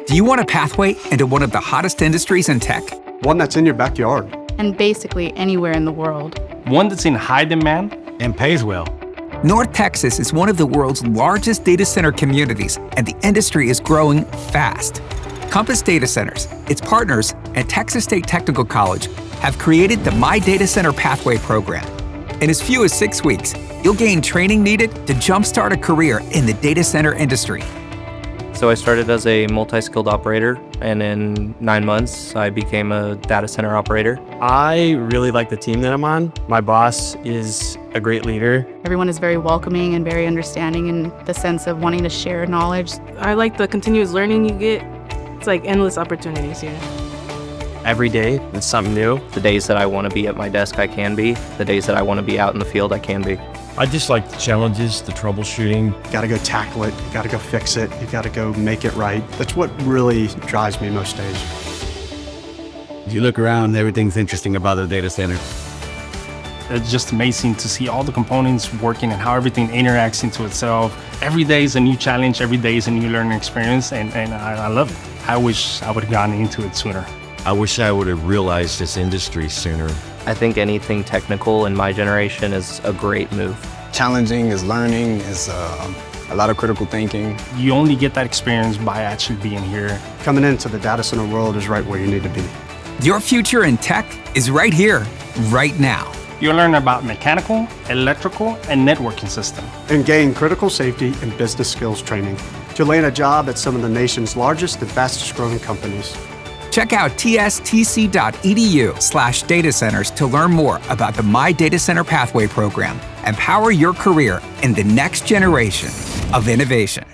Do you want a pathway into one of the hottest industries in tech? One that's in your backyard. And basically anywhere in the world. One that's in high demand and pays well. North Texas is one of the world's largest data center communities, and the industry is growing fast. Compass Data Centers, its partners, and Texas State Technical College have created the My Data Center Pathway program. In as few as 6 weeks, you'll gain training needed to jumpstart a career in the data center industry. So I started as a multi-skilled operator, and in 9 months, I became a data center operator. I really like the team that I'm on. My boss is a great leader. Everyone is very welcoming and very understanding in the sense of wanting to share knowledge. I like the continuous learning you get. It's like endless opportunities here. Every day, it's something new. The days that I want to be at my desk, I can be. The days that I want to be out in the field, I can be. I just like the challenges, the troubleshooting. You gotta go tackle it, you gotta go fix it, you gotta go make it right. That's what really drives me most days. You look around, everything's interesting about the data center. It's just amazing to see all the components working and how everything interacts into itself. Every day is a new challenge, every day is a new learning experience, and I love it. I wish I would have gotten into it sooner. I wish I would have realized this industry sooner. I think anything technical in my generation is a great move. Challenging is learning, is a lot of critical thinking. You only get that experience by actually being here. Coming into the data center world is right where you need to be. Your future in tech is right here, right now. You'll learn about mechanical, electrical, and networking system. And gain critical safety and business skills training to land a job at some of the nation's largest and fastest growing companies. Check out tstc.edu/datacenters to learn more about the My Data Center Pathway program and power your career in the next generation of innovation.